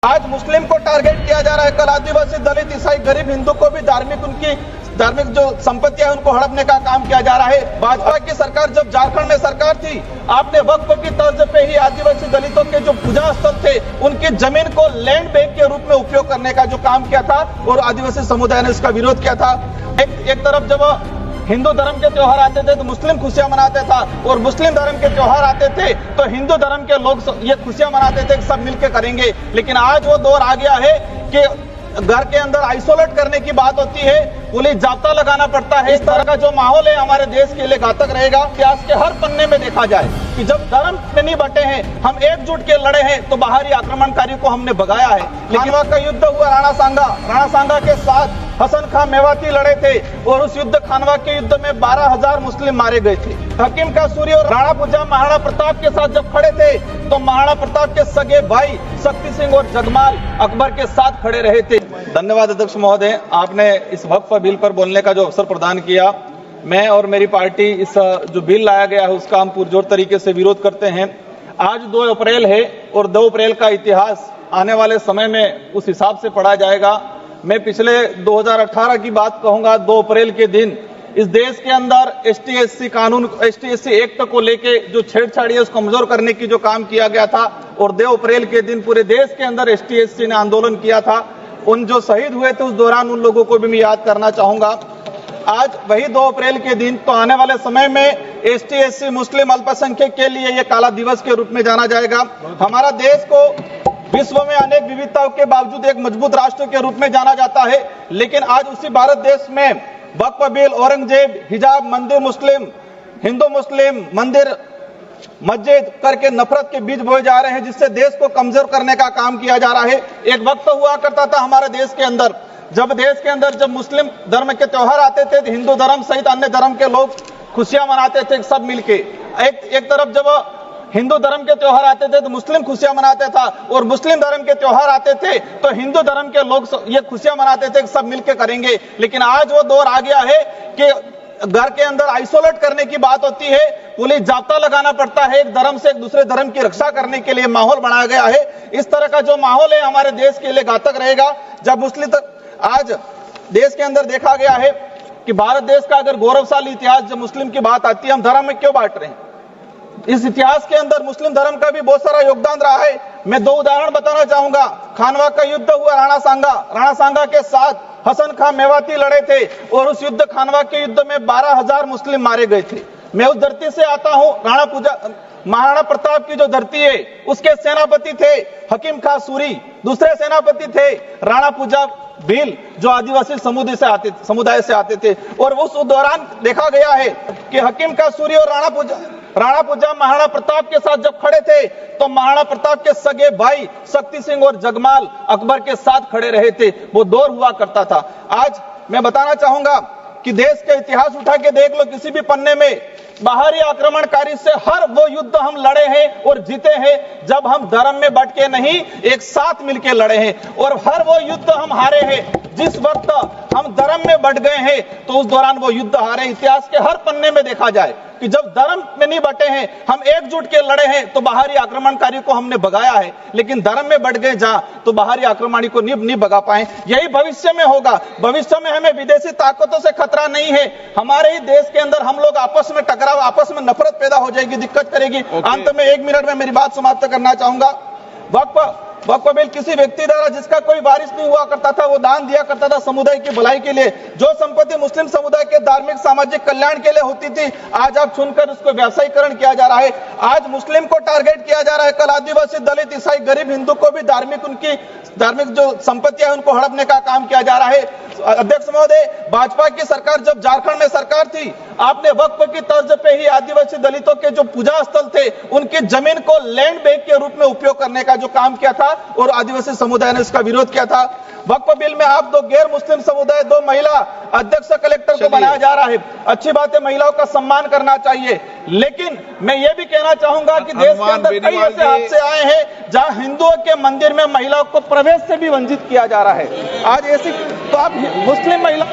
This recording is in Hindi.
आज मुस्लिम को टारगेट किया जा रहा है, कल आदिवासी, दलित, ईसाई, गरीब हिंदू को भी उनकी धार्मिक जो संपत्तियां है उनको हड़पने का काम किया जा रहा है। भाजपा की सरकार जब झारखंड में सरकार थी, आपने वक्फ की तर्ज पे ही आदिवासी दलितों के जो पूजा स्थल थे उनकी जमीन को लैंड बैंक के रूप में उपयोग करने का जो काम किया था और आदिवासी समुदाय ने इसका विरोध किया था। एक तरफ जब हिंदू धर्म के त्योहार आते थे तो मुस्लिम खुशियां मनाते था और मुस्लिम धर्म के त्योहार आते थे तो हिंदू धर्म के लोग ये खुशियां मनाते थे कि सब मिलकर करेंगे। लेकिन आज वो दौर आ गया है कि घर के अंदर आइसोलेट करने की बात होती है, पुलिस जाब्ता लगाना पड़ता है। इस तरह का जो माहौल है हमारे देश के लिए घातक रहेगा। इतिहास के हर पन्ने में देखा जाए कि जब धर्म में नहीं बटे हैं, हम एकजुट के लड़े हैं तो बाहरी आक्रमणकारी को हमने भगाया है। लेकिन वह का युद्ध हुआ राणा सांगा के साथ हसन खां मेवाती लड़े थे और उस युद्ध खानवा के युद्ध में 12,000 मुस्लिम मारे गए थे। हकीम का सूरी और राणा पुजा महाराणा प्रताप के साथ जब खड़े थे तो महाराणा प्रताप के सगे भाई शक्ति सिंह और जगमाल अकबर के साथ खड़े रहे थे। धन्यवाद अध्यक्ष महोदय, आपने इस वक्फ बिल पर बोलने का जो अवसर प्रदान किया। मैं और मेरी पार्टी इस जो बिल लाया गया है उसका हम पुरजोर तरीके से विरोध करते हैं। आज 2 अप्रैल है और 2 अप्रैल का इतिहास आने वाले समय में उस हिसाब से पढ़ा जाएगा। मैं पिछले 2018 की बात कहूंगा। 2 अप्रैल के दिन इस देश के अंदर ST/SC कानून, ST/SC एक्ट को लेके जो छेड़छाड़ी है उसको कमजोर करने की जो काम किया गया था और 2 अप्रैल के दिन पूरे देश के अंदर ST/SC ने आंदोलन किया था। उन जो शहीद हुए थे उस दौरान उन लोगों को भी मैं याद करना चाहूंगा। आज वही 2 अप्रैल के दिन तो आने वाले समय में ST/SC मुस्लिम अल्पसंख्यक के लिए ये काला दिवस के रूप में जाना जाएगा। हमारा देश को विश्व में अनेक विविधताओं के बावजूद एक मजबूत राष्ट्र के रूप में जाना जाता है, लेकिन आज उसी भारत देश में वक्फ बिल, औरंगजेब, हिजाब, मंदिर मुस्लिम, हिंदू मुस्लिम, मंदिर मस्जिद करके नफरत के बीज बोए जा रहे हैं, जिससे देश को कमजोर करने का काम किया जा रहा है। एक वक्त हुआ करता था हमारे देश के अंदर, जब मुस्लिम धर्म के त्योहार आते थे तो हिंदू धर्म सहित अन्य धर्म के लोग खुशियां मनाते थे सब मिलके। एक तरफ जब हिंदू धर्म के त्योहार आते थे तो मुस्लिम खुशियां मनाते था और मुस्लिम धर्म के त्योहार आते थे तो हिंदू धर्म के लोग ये खुशियां मनाते थे कि सब मिलकर करेंगे। लेकिन आज वो दौर आ गया है कि घर के अंदर आइसोलेट करने की बात होती है, पुलिस जाब्ता लगाना पड़ता है, एक धर्म से एक दूसरे धर्म की रक्षा करने के लिए माहौल बनाया गया है। इस तरह का जो माहौल है हमारे देश के लिए घातक रहेगा। जब आज देश के अंदर देखा गया है कि भारत देश का अगर गौरवशाली इतिहास जब मुस्लिम की बात आती है, हम धर्म में क्यों बांट रहे हैं? इस इतिहास के अंदर मुस्लिम धर्म का भी बहुत सारा योगदान रहा है। मैं 2 उदाहरण बताना चाहूंगा। खानवा का युद्ध हुआ राणा सांगा के साथ हसन खां मेवाती लड़े थे और उस युद्ध खानवा के युद्ध में 12,000 मुस्लिम मारे गए थे। मैं उस धरती से आता हूं। महाराणा प्रताप की जो धरती है उसके सेनापति थे हकीम खां सूरी, दूसरे सेनापति थे राणा पुजा भील जो आदिवासी समुदाय से आते थे। और उस दौरान देखा गया है कि हकीम खां सूरी और राणा पुजा महाराणा प्रताप के साथ जब खड़े थे तो महाराणा प्रताप के सगे भाई शक्ति सिंह और जगमाल अकबर के साथ खड़े रहे थे। वो दौर हुआ करता था। आज मैं बताना चाहूंगा कि देश का इतिहास उठा के देख लो, किसी भी पन्ने में बाहरी आक्रमणकारी से हर वो युद्ध हम लड़े हैं और जीते हैं जब हम धर्म में बट के नहीं एक साथ मिलकर लड़े हैं, और हर वो युद्ध हम हारे हैं जिस वक्त हम धर्म में बट गए हैं तो उस दौरान वो युद्ध हारे। इतिहास के हर पन्ने में देखा जाए कि जब धर्म में नहीं बटे हैं, हम एकजुट के लड़े हैं तो बाहरी आक्रमणकारी को हमने भगाया है, लेकिन धर्म में बट गए जहां तो बाहरी आक्रमणकारी को नहीं भगा पाए। यही भविष्य में होगा। भविष्य में हमें विदेशी ताकतों से खतरा नहीं है, हमारे ही देश के अंदर हम लोग आपस में टकराव, आपस में नफरत पैदा हो जाएगी, दिक्कत करेगी। अंत में 1 मिनट में मेरी बात समाप्त करना चाहूंगा। वक्फ बिल किसी व्यक्ति द्वारा जिसका कोई वारिस नहीं हुआ करता था, वो दान दिया करता था समुदाय की भलाई के लिए। जो संपत्ति मुस्लिम समुदाय के धार्मिक सामाजिक कल्याण के लिए होती थी, आज आप सुनकर उसको व्यावसायीकरण किया जा रहा है। आज मुस्लिम को टारगेट किया जा रहा है, कल आदिवासी, दलित, ईसाई, गरीब हिंदू को भी उनकी धार्मिक जो संपत्तियां है उनको हड़पने का काम किया जा रहा है। अध्यक्ष महोदय, भाजपा की सरकार जब झारखंड में सरकार थी, आपने वक्फ की तर्ज पे ही आदिवासी दलितों के जो पूजा स्थल थे उनकी जमीन को लैंड बैंक के रूप में उपयोग करने का जो काम किया था और आदिवासी समुदाय ने इसका विरोध किया था। वक्फ बिल में आप 2 गैर मुस्लिम समुदाय, 2 महिला अध्यक्ष कलेक्टर को बनाया जा रहा है। अच्छी बात है, महिलाओं का सम्मान करना चाहिए, लेकिन मैं ये भी कहना चाहूंगा कि देश के अंदर कई ऐसे हादसे आए हैं जहां हिंदुओं के मंदिर में महिलाओं को प्रवेश से भी वंचित किया जा रहा है। आज ऐसी तो आप मुस्लिम महिला